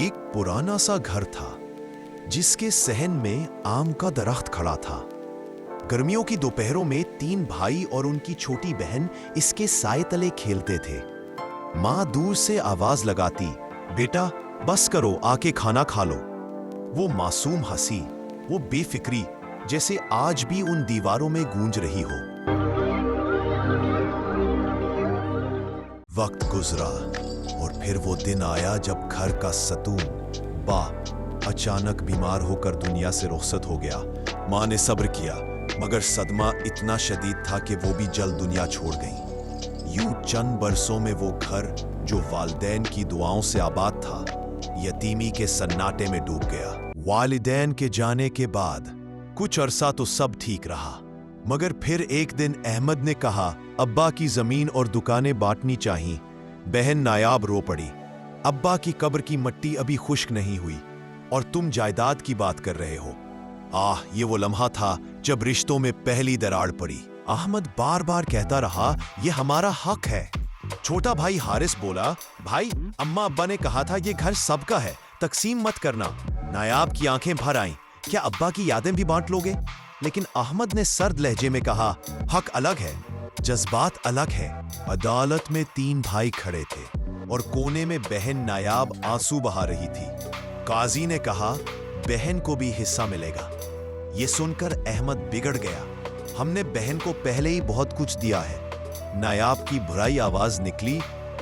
एक पुराना सा घर था जिसके सहन में आम का दरख्त खड़ा था। गर्मियों की दोपहरों में 3 भाई और उनकी छोटी बहन इसके साए तले खेलते थे। माँ दूर से आवाज लगाती, बेटा बस करो, आके खाना खा लो। वो मासूम हंसी, वो बेफिक्री, जैसे आज भी उन दीवारों में गूंज रही हो। वक्त गुजरा और फिर वो दिन आया जब घर का सतून बा अचानक बीमार होकर दुनिया से रुखसत हो गया। माँ ने सब्र किया, मगर सदमा इतना शदीद था कि वो भी जल्द दुनिया छोड़ गई। यूं चंद बरसों में वो घर जो वालिदैन की दुआओं से आबाद था, यतीमी के सन्नाटे में डूब गया। वालिदैन के जाने के बाद कुछ अरसा तो सब ठीक रहा, मगर फिर एक दिन अहमद ने कहा, अब्बा की जमीन और दुकानें बांटनी चाहिए। बहन नायाब रो पड़ी, अब्बा की कब्र की मिट्टी अभी खुश्क नहीं हुई और तुम जायदाद की बात कर रहे हो। ये वो लम्हा था जब रिश्तों में पहली दरार पड़ी। अहमद बार बार कहता रहा, ये हमारा हक है। छोटा भाई हारिस बोला, भाई अम्मा अब्बा ने कहा था ये घर सबका है, तकसीम मत करना। नायाब की आंखें भर आईं, क्या अब्बा की यादें भी बांट लोगे? लेकिन अहमद ने सर्द लहजे में कहा, हक अलग है, जज्बात अलग है। अदालत में 3 भाई खड़े थे और कोने में बहन नायाब आंसू बहा रही थी। काजी ने कहा, बहन को भी हिस्सा मिलेगा। ये सुनकर अहमद बिगड़ गया, हमने बहन को पहले ही बहुत कुछ दिया है। नायाब की बुराई आवाज निकली,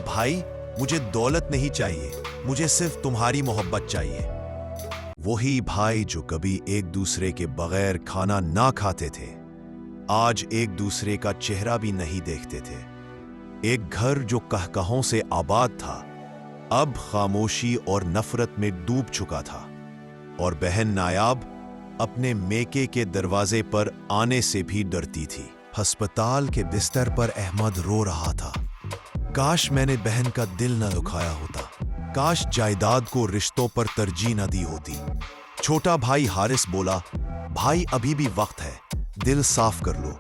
भाई मुझे दौलत नहीं चाहिए, मुझे सिर्फ तुम्हारी मोहब्बत चाहिए। वही भाई जो कभी एक दूसरे के बगैर खाना ना खाते थे, आज एक दूसरे का चेहरा भी नहीं देखते थे। एक घर जो कहकहों से आबाद था, अब खामोशी और नफरत में डूब चुका था। और बहन नायाब अपने मेके के दरवाजे पर आने से भी डरती थी। अस्पताल के बिस्तर पर अहमद रो रहा था, काश मैंने बहन का दिल न दुखाया होता, काश जायदाद को रिश्तों पर तरजीह न दी होती। छोटा भाई हारिस बोला, भाई अभी भी वक्त है, दिल साफ कर लो।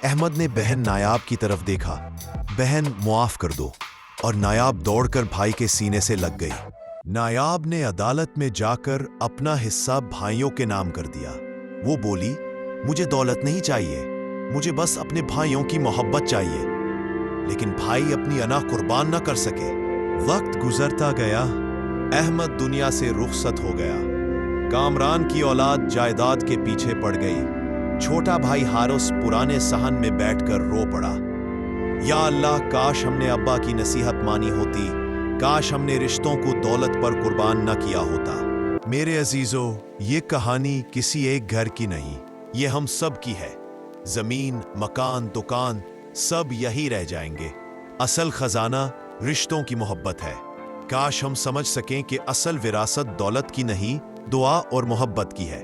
अहमद ने बहन नायाब की तरफ देखा, बहन मुआफ कर दो, और नायाब दौड़कर भाई के सीने से लग गई। नायाब ने अदालत में जाकर अपना हिस्सा भाइयों के नाम कर दिया। वो बोली, मुझे दौलत नहीं चाहिए, मुझे बस अपने भाइयों की मोहब्बत चाहिए। लेकिन भाई अपनी अना कुर्बान न कर सके। वक्त गुजरता गया, अहमद दुनिया से रुखसत हो गया। कामरान की औलाद जायदाद के पीछे पड़ गई। छोटा भाई हारिस पुराने सहन में बैठकर रो पड़ा, या अल्लाह काश हमने अब्बा की नसीहत मानी होती, काश हमने रिश्तों को दौलत पर कुर्बान न किया होता। मेरे अजीजों, ये कहानी किसी एक घर की नहीं, ये हम सब की है। जमीन, मकान, दुकान सब यही रह जाएंगे। असल खजाना रिश्तों की मोहब्बत है। काश हम समझ सकें कि असल विरासत दौलत की नहीं, दुआ और मोहब्बत की है।